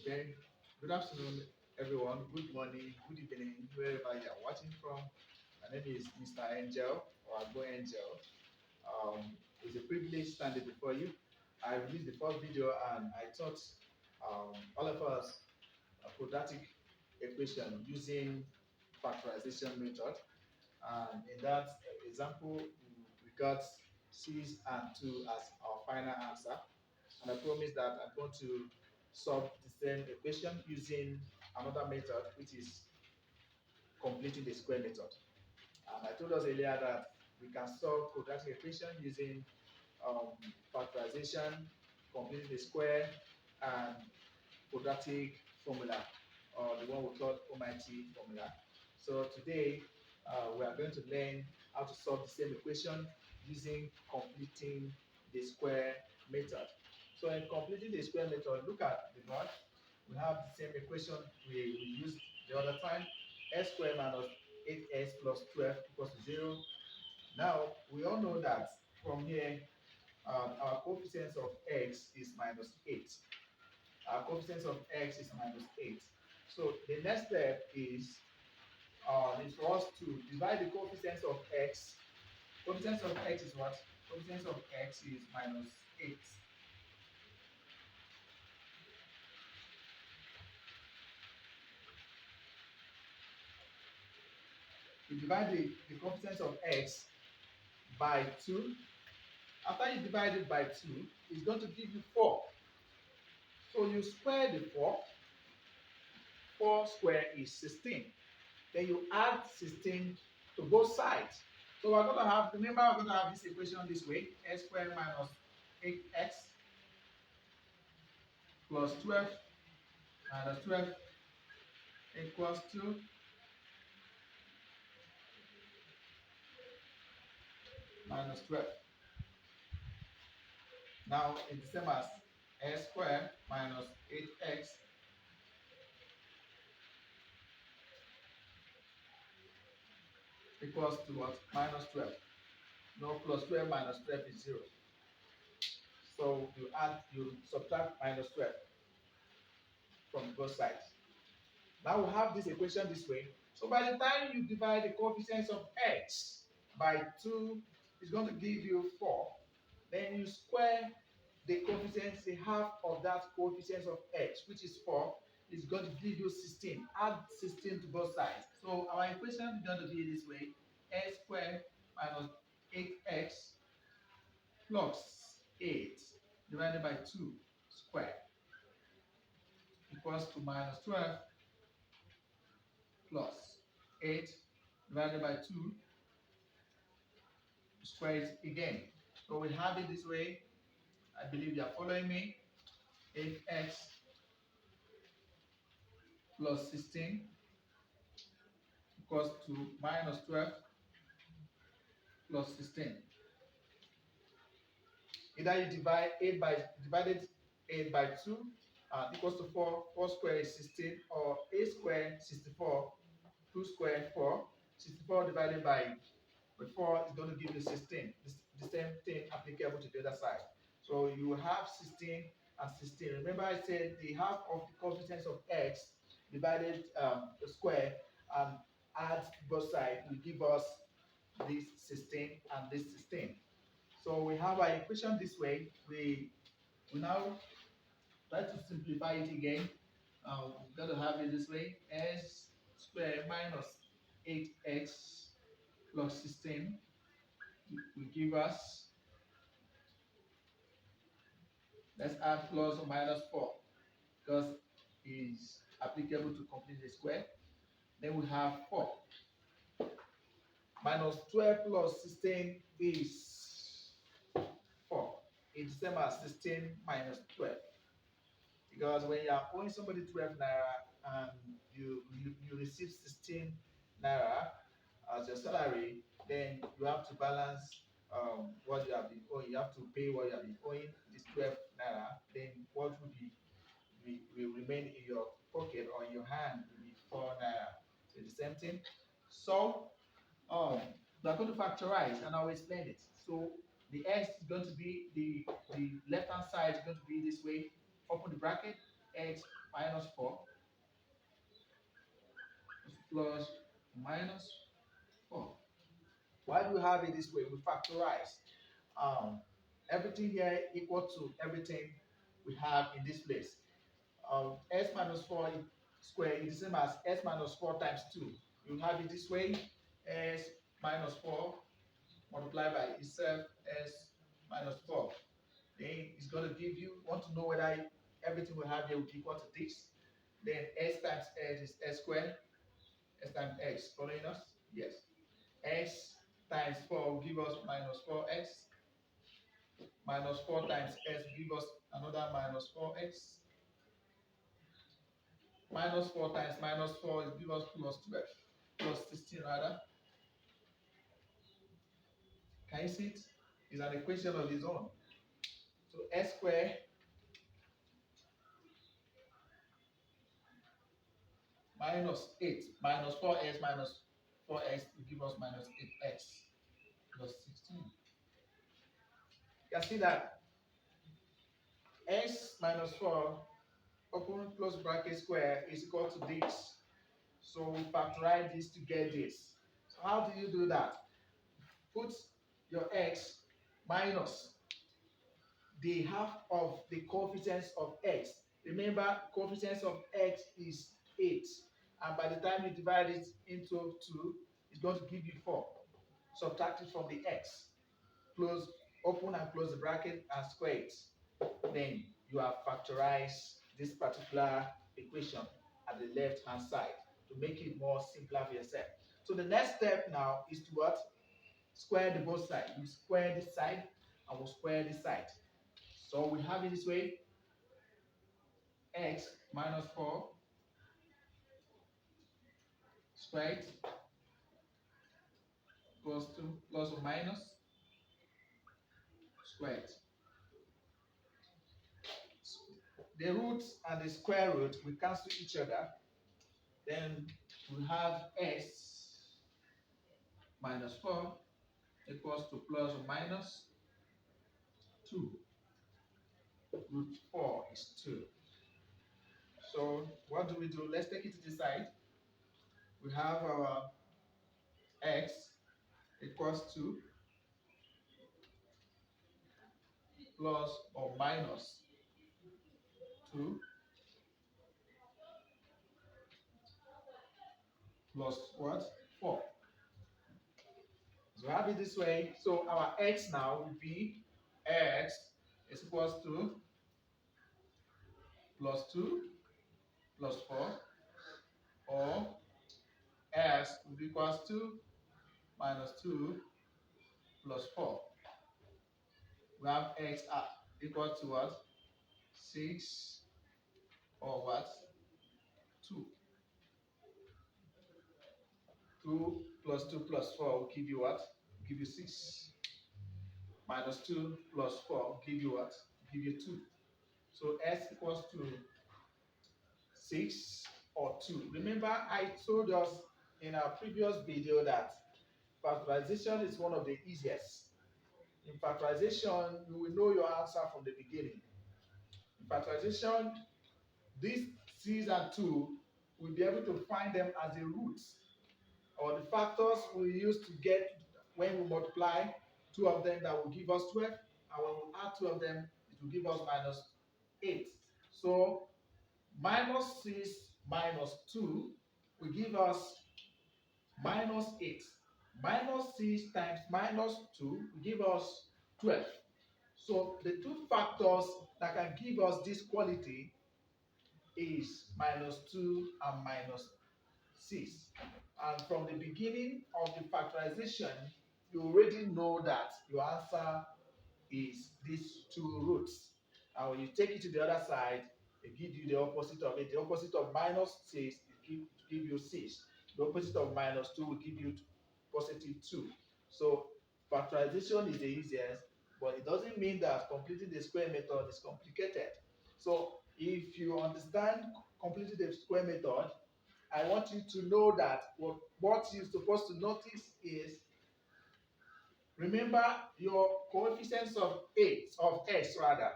Okay, good afternoon, everyone. Good morning, good evening, wherever you are watching from. My name is Mr. Angel or Agbo Angel. It's a privilege standing before you. I released the first video and I taught all of us a quadratic equation using factorization method. And in that example, we got 6 and 2 as our final answer. And I promise that I'm going to solve the same equation using another method, which is completing the square method. And I told us earlier that we can solve quadratic equation using um, factorization, completing the square, and quadratic formula, or the one we call OMIT formula. So today, we are going to learn how to solve the same equation using completing the square method. So in completing the square method, look at the board. We have the same equation we used the other time. S squared minus 8s plus 12 equals to 0. Now, we all know that from here, our coefficient of x is minus 8. Our coefficient of x is minus 8. So the next step is for us to divide the coefficient of x. Coefficient of x is what? Coefficient of x is minus 8. You divide the coefficient of x by 2. After you divide it by 2, it's going to give you 4. So you square the 4. 4 square is 16. Then you add 16 to both sides. So we're going to have, remember, we're going to have this equation this way: x squared minus 8x plus 12 minus 12 equals to minus 12. Now it's the same as x squared minus 8x equals to what? Minus 12. No, plus 12 minus 12 is 0. So you subtract minus 12 from both sides. Now we have this equation this way. So by the time you divide the coefficients of x by 2, it's going to give you 4. Then you square the coefficients, the half of that coefficient of x, which is 4, is going to give you 16. Add 16 to both sides. So our equation is going to be this way: x squared minus 8x plus 8 divided by 2 squared equals to minus 12 plus 8 divided by 2 squared again. So we have it this way. I believe you are following me. 8x plus 16 equals to minus 12 plus 16. Either you divide 8 by divided 8 by 2 equals to 4. 4 squared is 16, or 8 squared 64. 2 squared 4. 64 divided by 4 is going to give you 16. The same thing applicable to the other side. So you have 16 and 16. Remember I said the half of the coefficients of x divided the square and add both sides will give us this 16 and this 16. So we have our equation this way. We now try to simplify it again. We're going to have it this way: s squared minus 8x plus 16 will give us, let's add plus or minus 4 because it's applicable to complete the square. Then we have 4 minus 12 plus 16 is 4. It's the same as 16 minus 12. Because when you are owing somebody 12 naira and you receive 16 naira as your salary, then you have to balance what you have been owing. You have to pay what you have been owing, this 12 naira. Then what will remain in your pocket or in your hand will be 4 naira. So the same thing. So we are going to factorize, and I'll explain it. So the x is going to be the left hand side is going to be this way. Open the bracket. x minus 4 plus minus 4. Why do we have it this way? We factorize um, everything here equal to everything we have in this place. S minus 4 square is the same as s minus 4 times 2. You have it this way, s minus 4 multiplied by itself, s minus 4. Then it's going to give you, want to know whether everything we have here will be equal to this. Then s times s is s squared, s times x. Following us? Yes. X times 4 will give us minus 4x. Minus 4 times s will give us another minus 4x. Minus 4 times minus 4 will give us plus 12. Plus 16 rather. Can you see it? It's an equation of its own. So s squared minus 8 minus 4x minus 4x will give us minus 8x plus 16. You can see that x minus 4 open close bracket square is equal to this. So we factorize this to get this. So how do you do that? Put your x minus the half of the coefficients of x. Remember, coefficients of x is 8. And by the time you divide it into 2, it's going to give you 4. Subtract it from the x. Close, open and close the bracket and square it. Then you have factorized this particular equation at the left hand side to make it more simpler for yourself. So the next step now is to what? Square the both sides. We square this side and we'll square this side. So we have it this way: x minus 4 squared plus 2 plus or minus squared. The roots and the square root will cancel each other. Then we have s minus 4 equals to plus or minus 2. Root 4 is 2. So what do? Let's take it to the side. We have our x equals to plus or minus 2 plus what? 4. So we have it this way. So our x now will be x is equals to plus 2 plus 4, or s will be equals to minus 2 plus 4. We have x equal to what? 6 or what? 2. 2 plus 2 plus 4 will give you what? Give you 6. Minus 2 plus 4 will give you what? Give you 2. So s equals to 6 or 2. Remember, I told us in our previous video that factorization is one of the easiest. In factorization, you will know your answer from the beginning. In factorization, these 6 and 2, we'll be able to find them as the roots or the factors we use to get when we multiply 2 of them, that will give us 12, and when we add 2 of them, it will give us minus 8. So minus 6 minus 2 will give us minus 8. Minus 6 times minus 2 will give us 12. So the two factors that can give us this quality is minus 2 and minus 6. And from the beginning of the factorization, you already know that your answer is these two roots. And when you take it to the other side, it gives you the opposite of it. The opposite of minus 6 will give you 6. The opposite of minus 2 will give you positive 2. So factorization is the easiest, but it doesn't mean that completing the square method is complicated. So if you understand completing the square method, I want you to know that what you're supposed to notice is, remember your coefficients of x rather.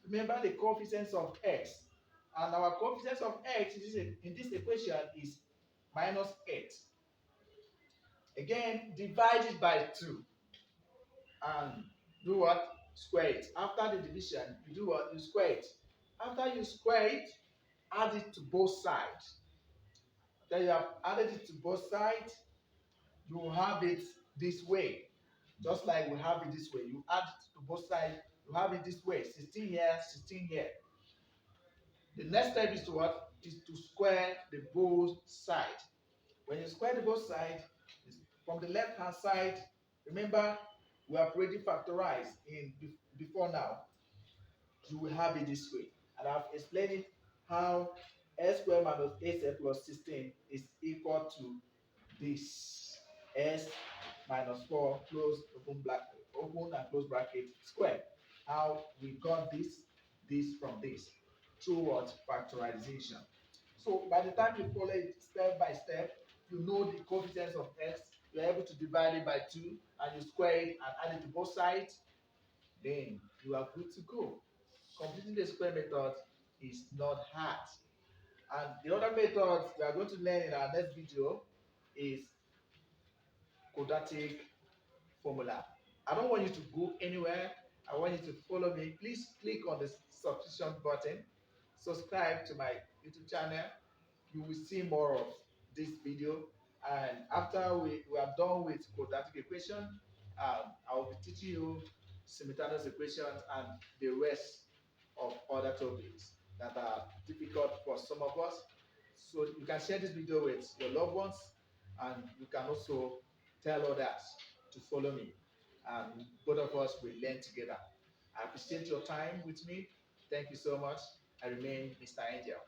Remember the coefficients of x And our coefficient of x in this equation is -8. Again, divide it by 2 and do what? Square it. After the division, you do what? You square it. After you square it, add it to both sides. Then you have added it to both sides, you will have it this way. Just like we have it this way. You add it to both sides, you have it this way. 16 here, 16 here. The next step is to what? Is to square the both sides. When you square the both sides, from the left hand side, remember we have already factorized in before now. You will have it this way. And I've explained it how s squared minus ac plus 16 is equal to this s minus 4 close open and close bracket square. How we got this from this through what? Factorization. So by the time you follow it step by step, you know the coefficients of x, you're able to divide it by 2 and you square it and add it to both sides, then you are good to go. Completing the square method is not hard. And the other method we are going to learn in our next video is quadratic formula. I don't want you to go anywhere. I want you to follow me. Please click on the subscription button. Subscribe to my YouTube channel. You will see more of this video. And after we are done with quadratic equation, I will be teaching you simultaneous equations and the rest of other topics that are difficult for some of us. So you can share this video with your loved ones, and you can also tell others to follow me. And both of us will learn together. I appreciate your time with me. Thank you so much. I remain Mr. Angel.